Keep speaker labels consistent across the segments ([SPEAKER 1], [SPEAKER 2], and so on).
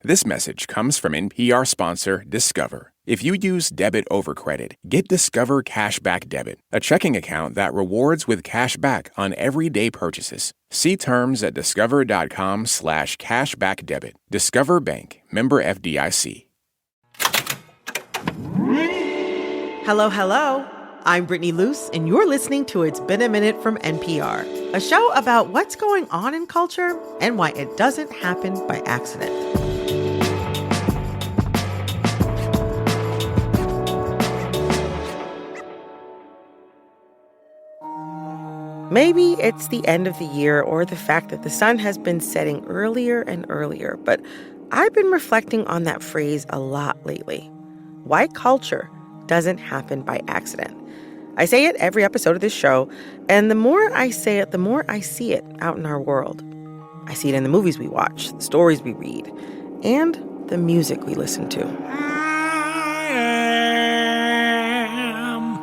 [SPEAKER 1] This message comes from NPR sponsor Discover. If you use debit over credit, get Discover Cashback Debit, a checking account that rewards with cash back on everyday purchases. See terms at discover.com/cashbackdebit. Discover Bank, member FDIC.
[SPEAKER 2] Hello, hello. I'm Brittany Luce, and you're listening to It's Been a Minute from NPR, a show about what's going on in culture and why it doesn't happen by accident. Maybe it's the end of the year or the fact that the sun has been setting earlier and earlier, but I've been reflecting on that phrase a lot lately. Why culture doesn't happen by accident. I say it every episode of this show, and the more I say it, the more I see it out in our world. I see it in the movies we watch, the stories we read, and the music we listen to.
[SPEAKER 3] I am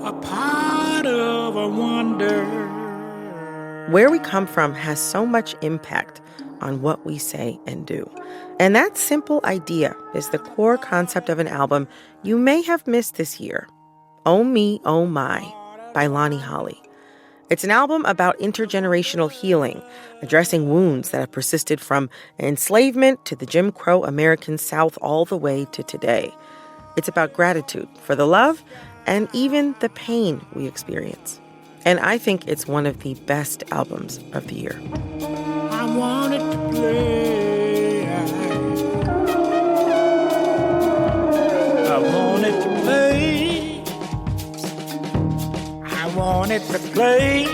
[SPEAKER 3] a part of a wonder.
[SPEAKER 2] Where we come from has so much impact on what we say and do. And that simple idea is the core concept of an album you may have missed this year, Oh Me, Oh My, by Lonnie Holley. It's an album about intergenerational healing, addressing wounds that have persisted from enslavement to the Jim Crow American South all the way to today. It's about gratitude for the love and even the pain we experience. And I think it's one of the best albums of the year.
[SPEAKER 3] I wanted to play. I wanted to play. I wanted to play.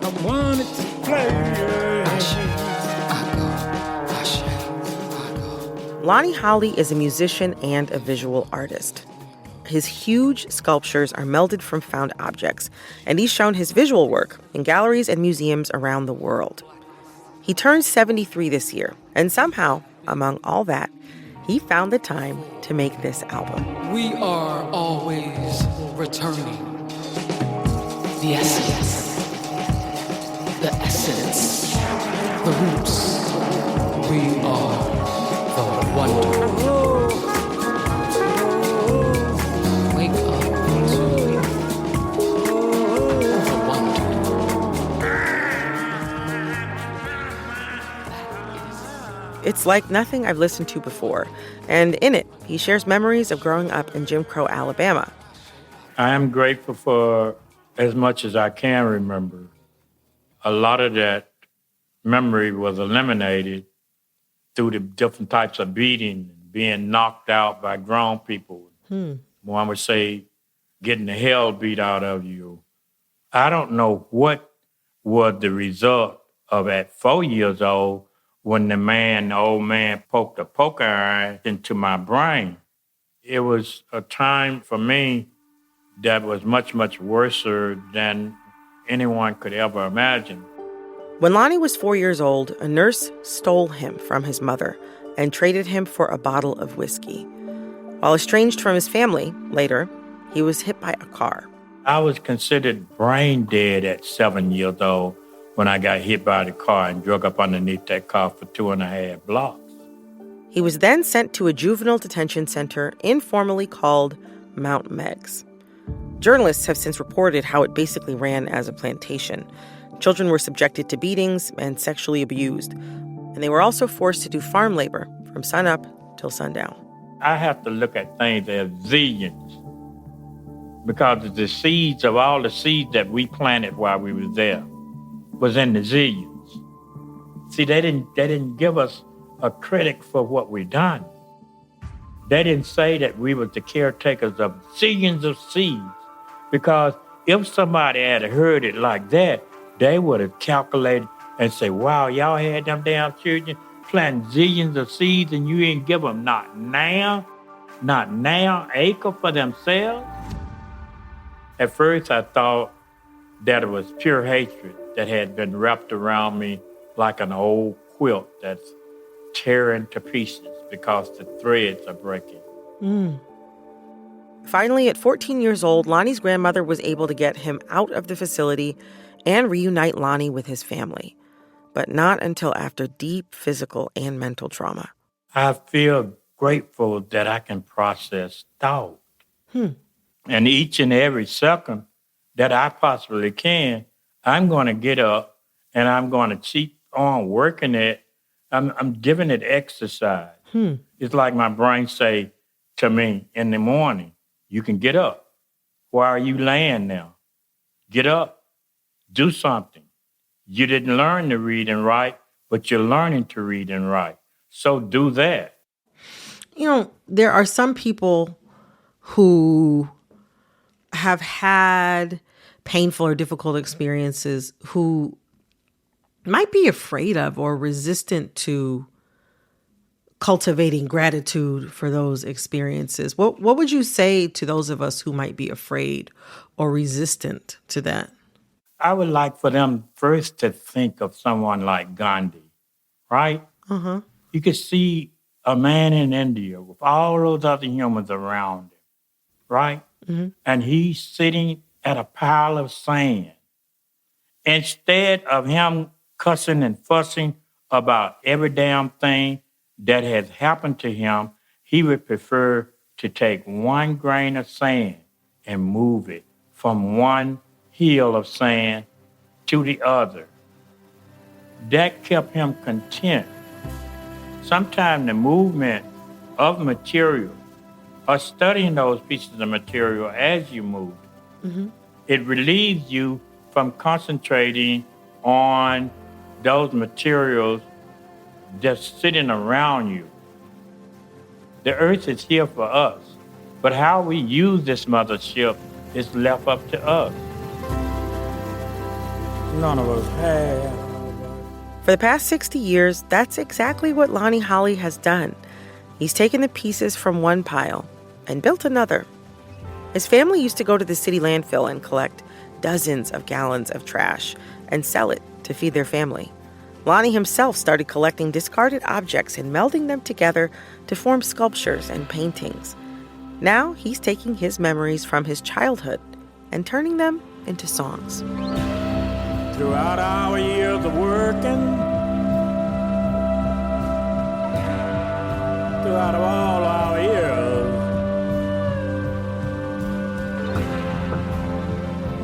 [SPEAKER 3] I wanted to play.
[SPEAKER 2] Lonnie Holley is a musician and a visual artist. His huge sculptures are melded from found objects, and he's shown his visual work in galleries and museums around the world. He turned 73 this year, and somehow, among all that, he found the time to make this album.
[SPEAKER 4] We are always returning. The essence. The essence. The roots. We are the wonder. Wake up to the wonder.
[SPEAKER 2] It's like nothing I've listened to before, and in it, he shares memories of growing up in Jim Crow, Alabama.
[SPEAKER 5] I am grateful for as much as I can remember. A lot of that memory was eliminated through the different types of beating, being knocked out by grown people. One would say getting the hell beat out of you. I don't know what was the result of at 4 years old when the old man poked a poker iron into my brain. It was a time for me that was much, much worse than anyone could ever imagine.
[SPEAKER 2] When Lonnie was 4 years old, a nurse stole him from his mother and traded him for a bottle of whiskey. While estranged from his family, later, he was hit by a car.
[SPEAKER 5] I was considered brain dead at 7 years old when I got hit by the car and drug up underneath that car for 2.5 blocks.
[SPEAKER 2] He was then sent to a juvenile detention center informally called Mount Meigs. Journalists have since reported how it basically ran as a plantation. Children were subjected to beatings and sexually abused, and they were also forced to do farm labor from sunup till sundown.
[SPEAKER 5] I have to look at things as zillions because the seeds of all the seeds that we planted while we were there was in the zillions. See, they didn't give us a credit for what we done. They didn't say that we were the caretakers of zillions of seeds, because if somebody had heard it like that, they would have calculated and say, wow, y'all had them damn children planting zillions of seeds and you ain't give them not now, acre for themselves. At first, I thought that it was pure hatred that had been wrapped around me like an old quilt that's tearing to pieces because the threads are breaking.
[SPEAKER 2] Finally, at 14 years old, Lonnie's grandmother was able to get him out of the facility and reunite Lonnie with his family. but not until after deep physical and mental trauma.
[SPEAKER 5] I feel grateful that I can process thought. And each and every second that I possibly can, I'm going to get up and I'm going to keep on working it. I'm giving it exercise. It's like my brain say to me in the morning, you can get up. Why are you laying now? Get up. Do something. You didn't learn to read and write, but you're learning to read and write. So do that.
[SPEAKER 2] You know, there are some people who have had painful or difficult experiences who might be afraid of or resistant to cultivating gratitude for those experiences. What would you say to those of us who might be afraid or resistant to that?
[SPEAKER 5] I would like for them first to think of someone like Gandhi, right? You could see a man in India with all those other humans around him, right? And he's sitting at a pile of sand. Instead of him cussing and fussing about every damn thing that has happened to him, he would prefer to take one grain of sand and move it from one hill of sand to the other. That kept him content. Sometimes the movement of material or studying those pieces of material as you move, it relieves you from concentrating on those materials just sitting around you. The earth is here for us, but how we use this mothership is left up to us.
[SPEAKER 3] None of us have.
[SPEAKER 2] For the past 60 years, that's exactly what Lonnie Holley has done. He's taken the pieces from one pile and built another. His family used to go to the city landfill and collect dozens of gallons of trash and sell it to feed their family. Lonnie himself started collecting discarded objects and melding them together to form sculptures and paintings. Now he's taking his memories from his childhood and turning them into songs.
[SPEAKER 3] Throughout our years of working, throughout all our years,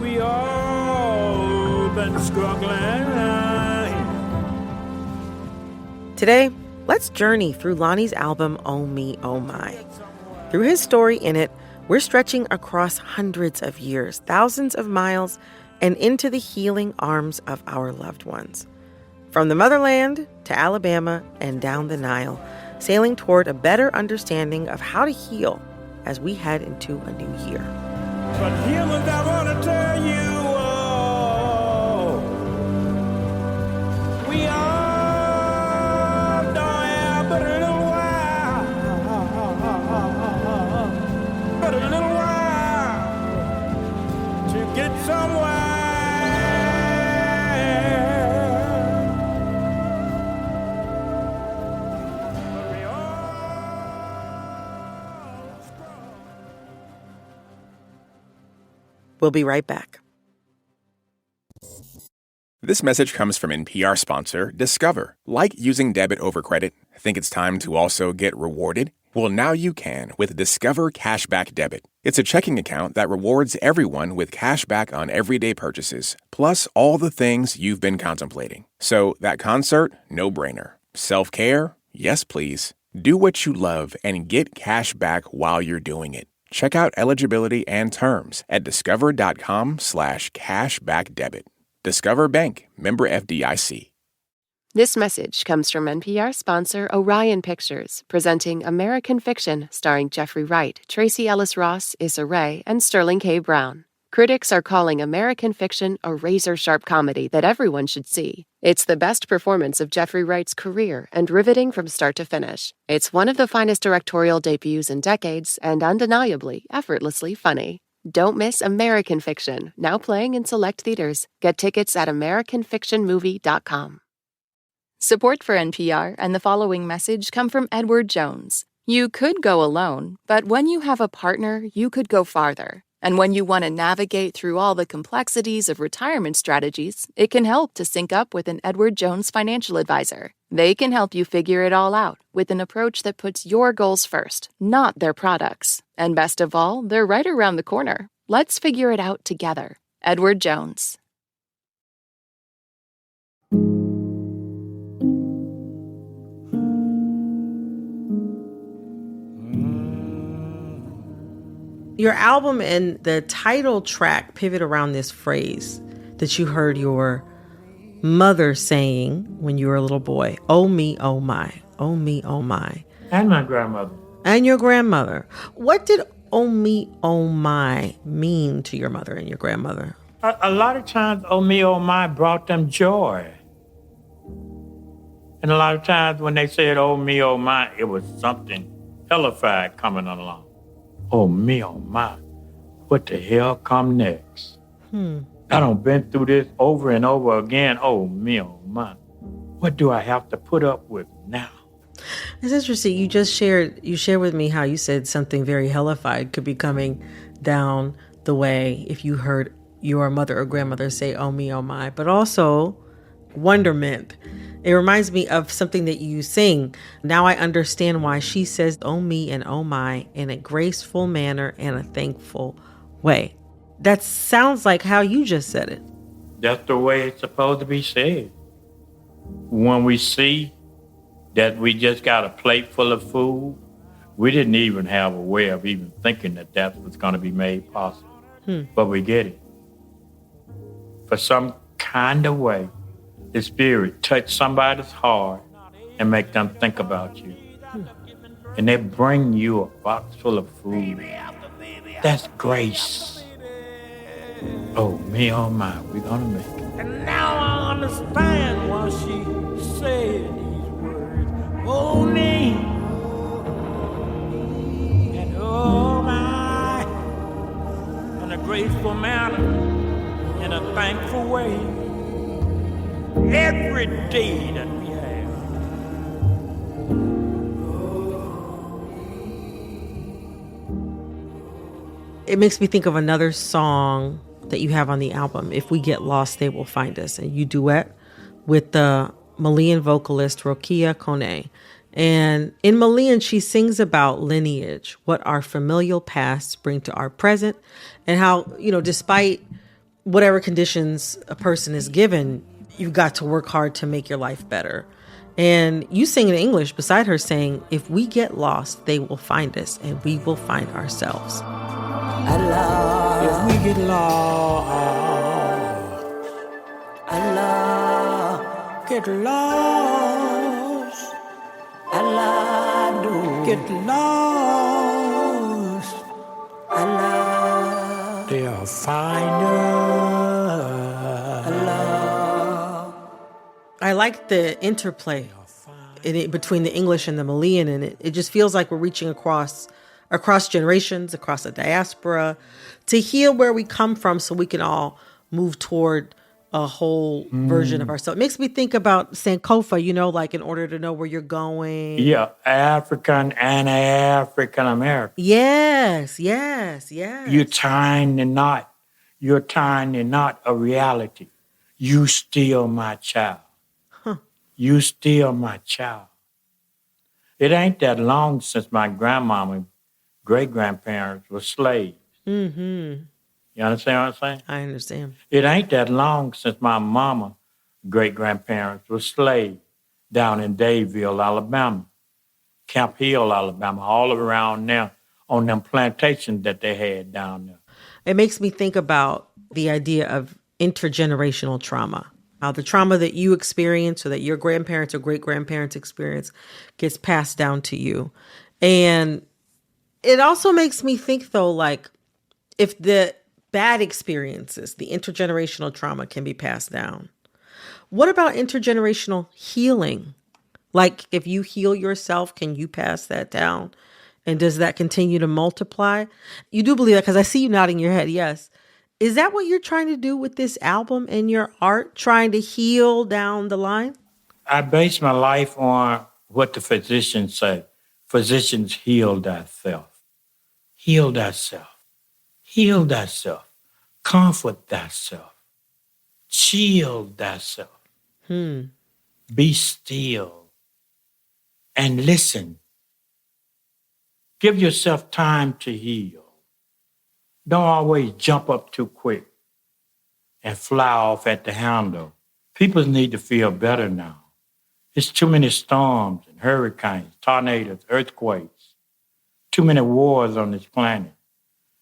[SPEAKER 3] we all been struggling.
[SPEAKER 2] Today, let's journey through Lonnie's album, Oh Me, Oh My. Through his story in it, we're stretching across hundreds of years, thousands of miles, and into the healing arms of our loved ones. From the motherland to Alabama and down the Nile, sailing toward a better understanding of how to heal as we head into a new year.
[SPEAKER 3] But humans, I want to tell you, we all don't have but a little while, to get somewhere.
[SPEAKER 2] We'll be right back.
[SPEAKER 1] This message comes from NPR sponsor Discover. Like using debit over credit? Think it's time to also get rewarded? Well, now you can with Discover Cashback Debit. It's a checking account that rewards everyone with cash back on everyday purchases, plus all the things you've been contemplating. So that concert, no brainer. Self-care? Yes, please. Do what you love and get cash back while you're doing it. Check out eligibility and terms at discover.com/cashbackdebit. Discover Bank, member FDIC.
[SPEAKER 6] This message comes from NPR sponsor Orion Pictures, presenting American Fiction starring Jeffrey Wright, Tracee Ellis Ross, Issa Rae, and Sterling K. Brown. Critics are calling American Fiction a razor-sharp comedy that everyone should see. It's the best performance of Jeffrey Wright's career and riveting from start to finish. It's one of the finest directorial debuts in decades and undeniably, effortlessly funny. Don't miss American Fiction, now playing in select theaters. Get tickets at AmericanFictionMovie.com.
[SPEAKER 7] Support for NPR and the following message come from Edward Jones. You could go alone, but when you have a partner, you could go farther. And when you want to navigate through all the complexities of retirement strategies, it can help to sync up with an Edward Jones financial advisor. They can help you figure it all out with an approach that puts your goals first, not their products. And best of all, they're right around the corner. Let's figure it out together. Edward Jones.
[SPEAKER 2] Your album and the title track pivot around this phrase that you heard your mother saying when you were a little boy. Oh me, oh my. Oh me, oh my.
[SPEAKER 5] And my grandmother.
[SPEAKER 2] And your grandmother. What did oh me, oh my mean to your mother and your grandmother?
[SPEAKER 5] A lot of times, oh me, oh my brought them joy. And a lot of times when they said, oh me, oh my, it was something hellified coming along. Oh me, oh my, what the hell come next? I done been through this over and over again. Oh me, oh my, what do I have to put up with now?
[SPEAKER 2] It's interesting. You shared with me how you said something very hellified could be coming down the way if you heard your mother or grandmother say, oh me, oh my, but also wonderment. It reminds me of something that you sing. Now I understand why she says, oh me and oh my, in a graceful manner and a thankful way. That sounds like how you just said it.
[SPEAKER 5] That's the way it's supposed to be said. When we see that we just got a plate full of food, we didn't even have a way of even thinking that was going to be made possible. But we get it. For some kind of way, the Spirit touch somebody's heart and make them think about you. And they bring you a box full of food. That's grace. Oh, me, oh my, we're gonna make it.
[SPEAKER 3] And now I understand why she said these words. Oh, me. And oh, my. In a graceful manner, in a thankful way. Every day that we have.
[SPEAKER 2] It makes me think of another song that you have on the album, If We Get Lost, They Will Find Us. And you duet with the Malian vocalist Rokia Kone. And in Malian, she sings about lineage, what our familial pasts bring to our present, and how, despite whatever conditions a person is given, you've got to work hard to make your life better. And you sing in English beside her saying, if we get lost, they will find us and we will find ourselves.
[SPEAKER 3] If we get lost, get lost, get lost, they'll find us.
[SPEAKER 2] I like the interplay between the English and the Malian, and it just feels like we're reaching across generations, across the diaspora, to heal where we come from so we can all move toward a whole version of ourselves. It makes me think about Sankofa, like in order to know where you're going.
[SPEAKER 5] Yeah, African and African American.
[SPEAKER 2] Yes.
[SPEAKER 5] You're tying the knot. You're tying the knot of reality. You still my child. You still my child. It ain't that long since my grandmama, great-grandparents were slaves.
[SPEAKER 2] Mm-hmm.
[SPEAKER 5] You understand what I'm saying?
[SPEAKER 2] I understand.
[SPEAKER 5] It ain't that long since my mama, great-grandparents were slaves down in Dadeville, Alabama, Camp Hill, Alabama, all around there on them plantations that they had down there.
[SPEAKER 2] It makes me think about the idea of intergenerational trauma. How the trauma that you experience or that your grandparents or great-grandparents experience gets passed down to you. And it also makes me think, though, like if the bad experiences, the intergenerational trauma can be passed down, what about intergenerational healing? Like if you heal yourself, can you pass that down? And does that continue to multiply? You do believe that because I see you nodding your head. Yes. Is that what you're trying to do with this album and your art, trying to heal down the line?
[SPEAKER 5] I base my life on what the physicians say. Physicians, heal thyself. Heal thyself.
[SPEAKER 3] Heal thyself. Comfort thyself. Chill thyself. Be still and listen. Give yourself time to heal. Don't always jump up too quick and fly off at the handle. People need to feel better now. There's too many storms and hurricanes, tornadoes, earthquakes, too many wars on this planet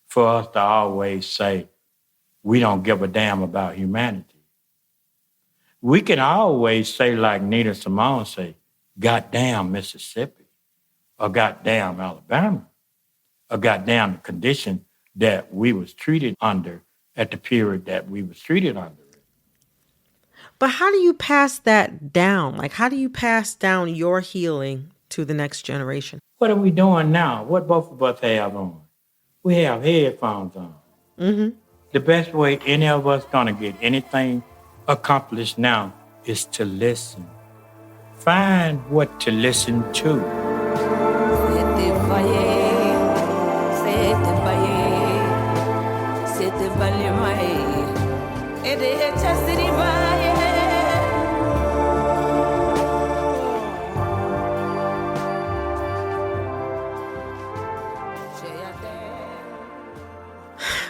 [SPEAKER 3] for us to always say we don't give a damn about humanity. We can always say like Nina Simone say, goddamn Mississippi, or goddamn Alabama, or goddamn the condition that we was treated under at the period that we was treated under.
[SPEAKER 2] But how do you pass that down? Like, how do you pass down your healing to the next generation?
[SPEAKER 3] What are we doing now? What both of us have on? We have headphones on.
[SPEAKER 2] Mm-hmm.
[SPEAKER 3] The best way any of us gonna get anything accomplished now is to listen. Find what to listen to.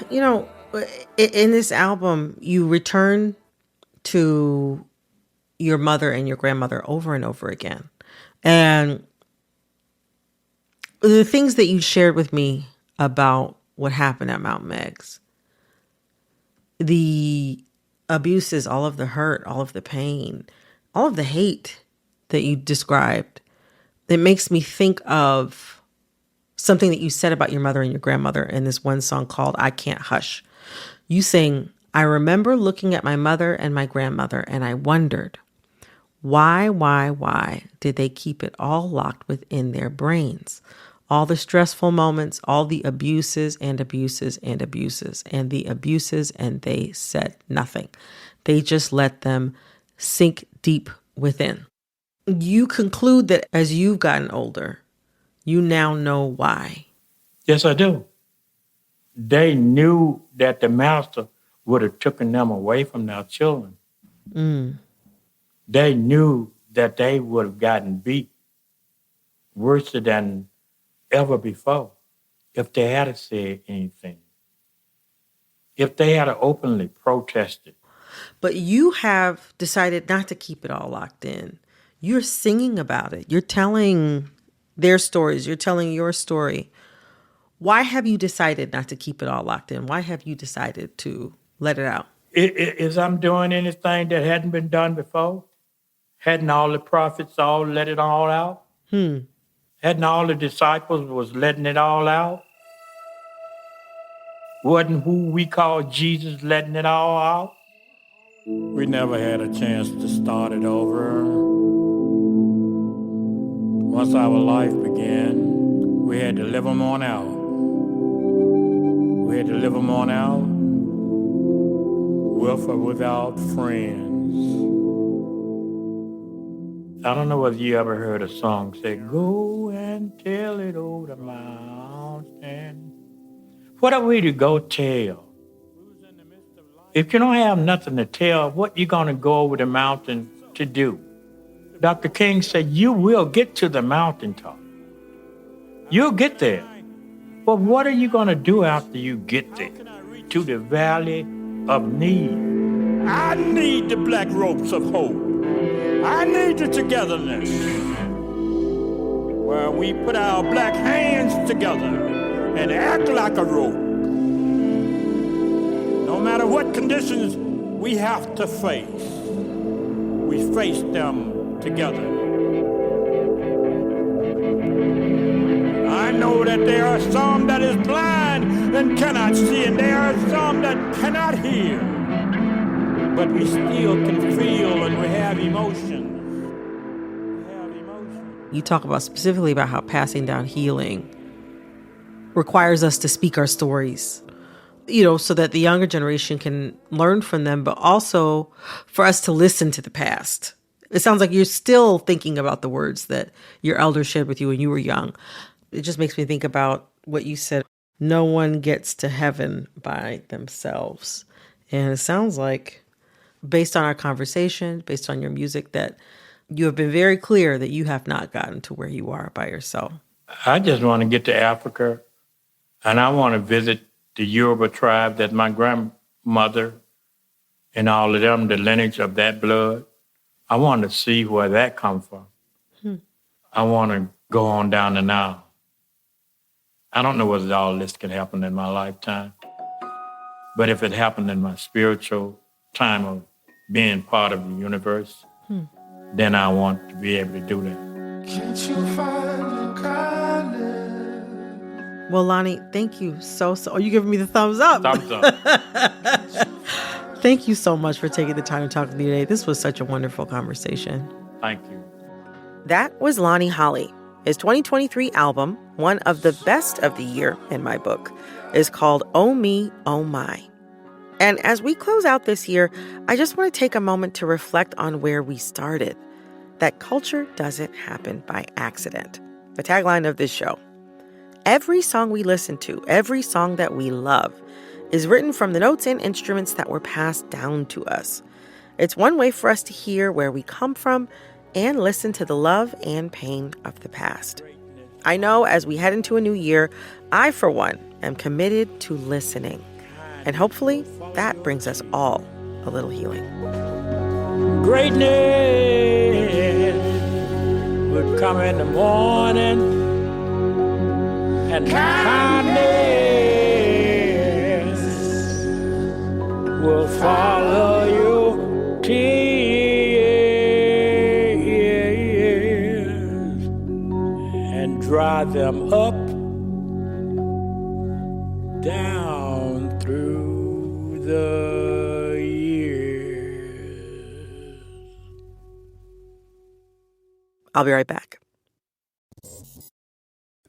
[SPEAKER 2] You know, in this album, you return to your mother and your grandmother over and over again. And the things that you shared with me about what happened at Mount Meigs, the abuses, all of the hurt, all of the pain, all of the hate that you described, it makes me think of something that you said about your mother and your grandmother in this one song called I Can't Hush. You sing, I remember looking at my mother and my grandmother and I wondered, why did they keep it all locked within their brains? All the stressful moments, all the abuses and abuses and abuses and the abuses, and they said nothing. They just let them sink deep within. You conclude that as you've gotten older, you now know why.
[SPEAKER 3] Yes, I do. They knew that the master would have taken them away from their children. They knew that they would have gotten beat worse than ever before if they had said anything. If they had openly protested.
[SPEAKER 2] But you have decided not to keep it all locked in. You're singing about it. You're telling their stories. You're telling your story. Why have you decided not to keep it all locked in? Why have you decided to let it out?
[SPEAKER 3] Is I'm doing anything that hadn't been done before? Hadn't all the prophets all let it all out? Hadn't all the disciples was letting it all out? Wasn't who we call Jesus letting it all out? We never had a chance to start it over. Once our life began, we had to live them on out. We had to live them on out with or without friends. I don't know whether you ever heard a song say, go and tell it over the mountain. What are we to go tell? If you don't have nothing to tell, what you going to go over the mountain to do? Dr. King said, you will get to the mountaintop. You'll get there. But what are you going to do after you get there? To the valley of need. I need the black ropes of hope. I need the togetherness. Where we put our black hands together and act like a rope. No matter what conditions we have to face, we face them together. I know that there are some that is blind and cannot see, and there are some that cannot hear. But we still can feel and we have emotions.
[SPEAKER 2] You talk about specifically about how passing down healing requires us to speak our stories, so that the younger generation can learn from them, but also for us to listen to the past. It sounds like you're still thinking about the words that your elders shared with you when you were young. It just makes me think about what you said. No one gets to heaven by themselves. And it sounds like, based on our conversation, based on your music, that you have been very clear that you have not gotten to where you are by yourself.
[SPEAKER 5] I just want to get to Africa, and I want to visit the Yoruba tribe that my grandmother and all of them, the lineage of that blood. I want to see where that comes from. I want to go on down the Nile. I don't know whether all this can happen in my lifetime, but if it happened in my spiritual time of being part of the universe, then I want to be able to do that.
[SPEAKER 8] Can't you find your kindness?
[SPEAKER 2] Well, Lonnie, thank you so. Oh, you giving me the thumbs up.
[SPEAKER 5] Thumbs up.
[SPEAKER 2] Thank you so much for taking the time to talk with me today. This was such a wonderful conversation.
[SPEAKER 5] Thank you.
[SPEAKER 2] That was Lonnie Holley. His 2023 album, one of the best of the year in my book, is called Oh Me, Oh My. And as we close out this year, I just want to take a moment to reflect on where we started. That culture doesn't happen by accident. The tagline of this show. Every song we listen to, every song that we love, is written from the notes and instruments that were passed down to us. It's one way for us to hear where we come from and listen to the love and pain of the past. I know as we head into a new year, I, for one, am committed to listening. And hopefully that brings us all a little healing.
[SPEAKER 5] Greatness would come in the morning, and kindness will follow you tears and dry them up, down through the years.
[SPEAKER 2] I'll be right back.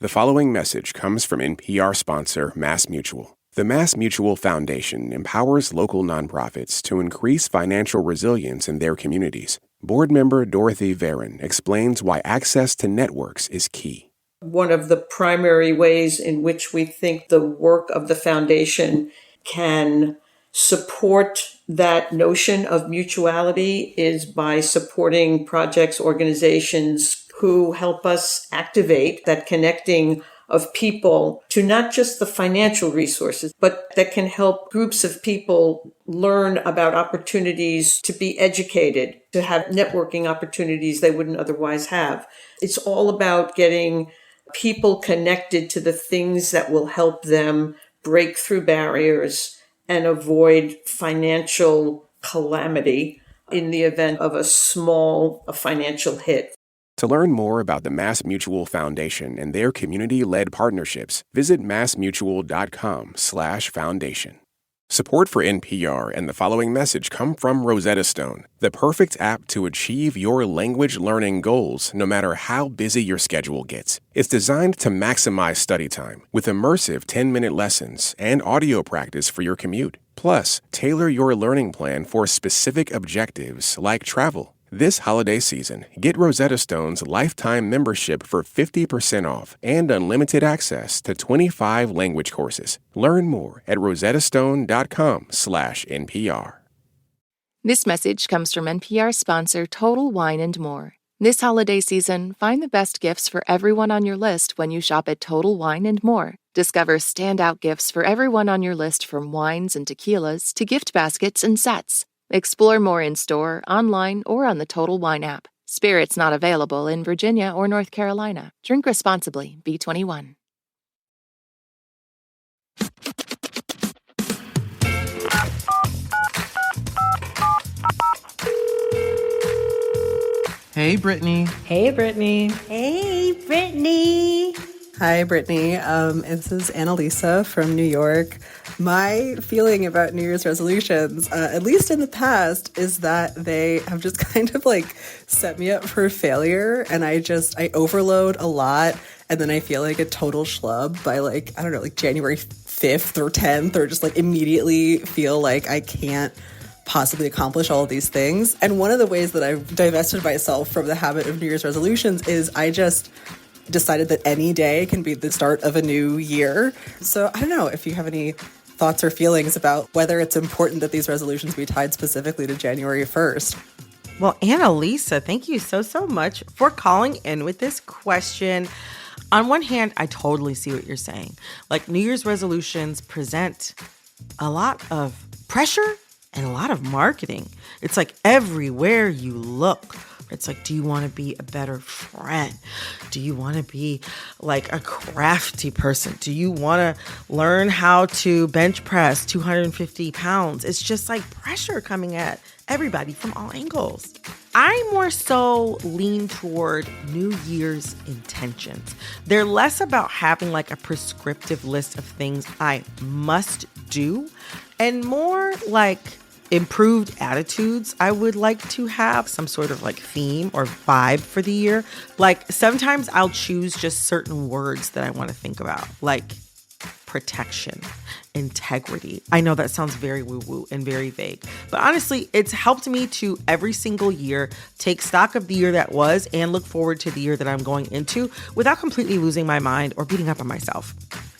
[SPEAKER 1] The following message comes from NPR sponsor MassMutual. The MassMutual Foundation empowers local nonprofits to increase financial resilience in their communities. Board member Dorothy Varon explains why access to networks is key.
[SPEAKER 9] One of the primary ways in which we think the work of the foundation can support that notion of mutuality is by supporting projects, organizations who help us activate that connecting of people to not just the financial resources, but that can help groups of people learn about opportunities to be educated, to have networking opportunities they wouldn't otherwise have. It's all about getting people connected to the things that will help them break through barriers and avoid financial calamity in the event of a financial hit.
[SPEAKER 1] To learn more about the MassMutual Foundation and their community-led partnerships, visit massmutual.com/foundation. Support for NPR and the following message come from Rosetta Stone, the perfect app to achieve your language learning goals no matter how busy your schedule gets. It's designed to maximize study time with immersive 10-minute lessons and audio practice for your commute. Plus, tailor your learning plan for specific objectives like travel. This holiday season, get Rosetta Stone's lifetime membership for 50% off and unlimited access to 25 language courses. Learn more at rosettastone.com/NPR.
[SPEAKER 6] This message comes from NPR sponsor Total Wine & More. This holiday season, find the best gifts for everyone on your list when you shop at Total Wine & More. Discover standout gifts for everyone on your list, from wines and tequilas to gift baskets and sets. Explore more in-store, online, or on the Total Wine app. Spirits not available in Virginia or North Carolina. Drink responsibly. B21.
[SPEAKER 10] Hey, Brittany.
[SPEAKER 11] Hey, Brittany.
[SPEAKER 12] Hey, Brittany.
[SPEAKER 11] Hi, Brittany. This is Annalisa from New York. My feeling about New Year's resolutions, at least in the past, is that they have just kind of like set me up for failure, and I overload a lot, and then I feel like a total schlub by January 5th or 10th, or just like immediately feel like I can't possibly accomplish all of these things. And one of the ways that I've divested myself from the habit of New Year's resolutions is I just decided that any day can be the start of a new year. So I don't know if you have any thoughts or feelings about whether it's important that these resolutions be tied specifically to January 1st.
[SPEAKER 2] Well, Annalisa, thank you so much for calling in with this question. On one hand, I totally see what you're saying. Like, New Year's resolutions present a lot of pressure and a lot of marketing. It's like everywhere you look. It's like, do you want to be a better friend? Do you want to be like a crafty person? Do you want to learn how to bench press 250 pounds? It's just like pressure coming at everybody from all angles. I more so lean toward New Year's intentions. They're less about having like a prescriptive list of things I must do and more like improved attitudes. I would like to have some sort of like theme or vibe for the year. Like, sometimes I'll choose just certain words that I want to think about, like protection, integrity. I know that sounds very woo-woo and very vague, but honestly, it's helped me to every single year take stock of the year that was and look forward to the year that I'm going into without completely losing my mind or beating up on myself.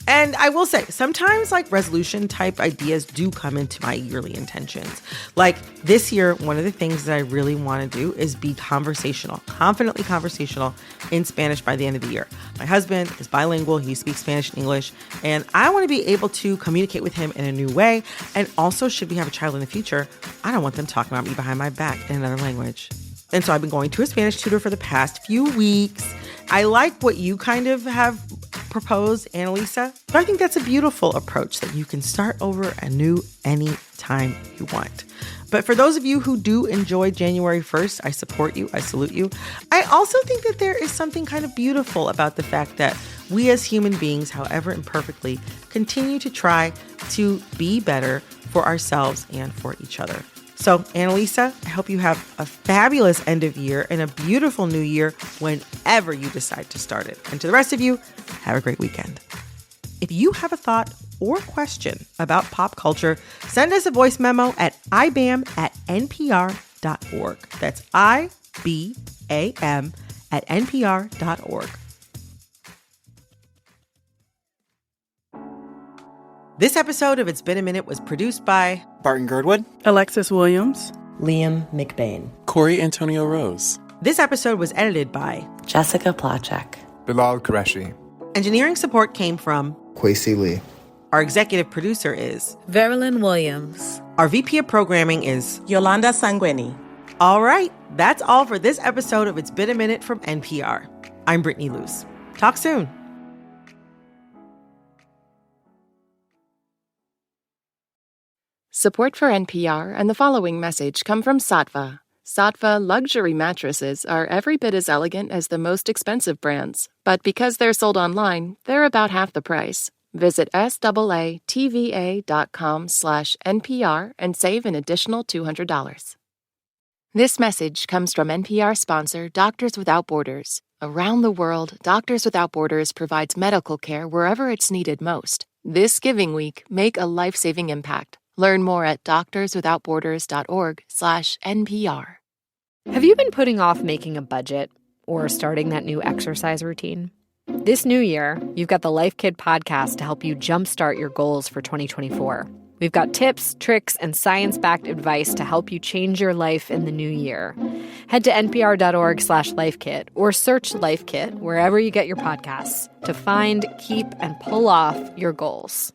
[SPEAKER 2] And I will say, sometimes like resolution type ideas do come into my yearly intentions. Like this year, one of the things that I really want to do is be conversational, confidently conversational in Spanish by the end of the year. My husband is bilingual. He speaks Spanish and English, and I want to be able to communicate with him in a new way. And also, should we have a child in the future, I don't want them talking about me behind my back in another language. And so I've been going to a Spanish tutor for the past few weeks. I like what you kind of have proposed, Annalisa. But I think that's a beautiful approach, that you can start over anew anytime you want. But for those of you who do enjoy January 1st, I support you. I salute you. I also think that there is something kind of beautiful about the fact that we as human beings, however imperfectly, continue to try to be better for ourselves and for each other. So, Annalisa, I hope you have a fabulous end of year and a beautiful new year whenever you decide to start it. And to the rest of you, have a great weekend. If you have a thought or question about pop culture, send us a voice memo at ibam@npr.org. That's IBAM@npr.org. This episode of It's Been a Minute was produced by
[SPEAKER 10] Barton Girdwood,
[SPEAKER 13] Alexis Williams,
[SPEAKER 14] Liam McBain,
[SPEAKER 10] Corey Antonio Rose.
[SPEAKER 2] This episode was edited by
[SPEAKER 14] Jessica Placzek,
[SPEAKER 15] Bilal Qureshi.
[SPEAKER 2] Engineering support came from
[SPEAKER 16] Kwesi Lee.
[SPEAKER 2] Our executive producer is
[SPEAKER 17] Verilyn Williams.
[SPEAKER 2] Our VP of programming is
[SPEAKER 17] Yolanda Sanguini.
[SPEAKER 2] All right, that's all for this episode of It's Been a Minute from NPR. I'm Brittany Luce. Talk soon.
[SPEAKER 6] Support for NPR and the following message come from Sattva. Sattva luxury mattresses are every bit as elegant as the most expensive brands, but because they're sold online, they're about half the price. Visit SAATVA.com/NPR and save an additional $200. This message comes from NPR sponsor Doctors Without Borders. Around the world, Doctors Without Borders provides medical care wherever it's needed most. This Giving Week, make a life-saving impact. Learn more at doctorswithoutborders.org/NPR.
[SPEAKER 18] Have you been putting off making a budget or starting that new exercise routine? This new year, you've got the Life Kit podcast to help you jumpstart your goals for 2024. We've got tips, tricks, and science-backed advice to help you change your life in the new year. Head to npr.org/lifekit or search Life Kit wherever you get your podcasts to find, keep, and pull off your goals.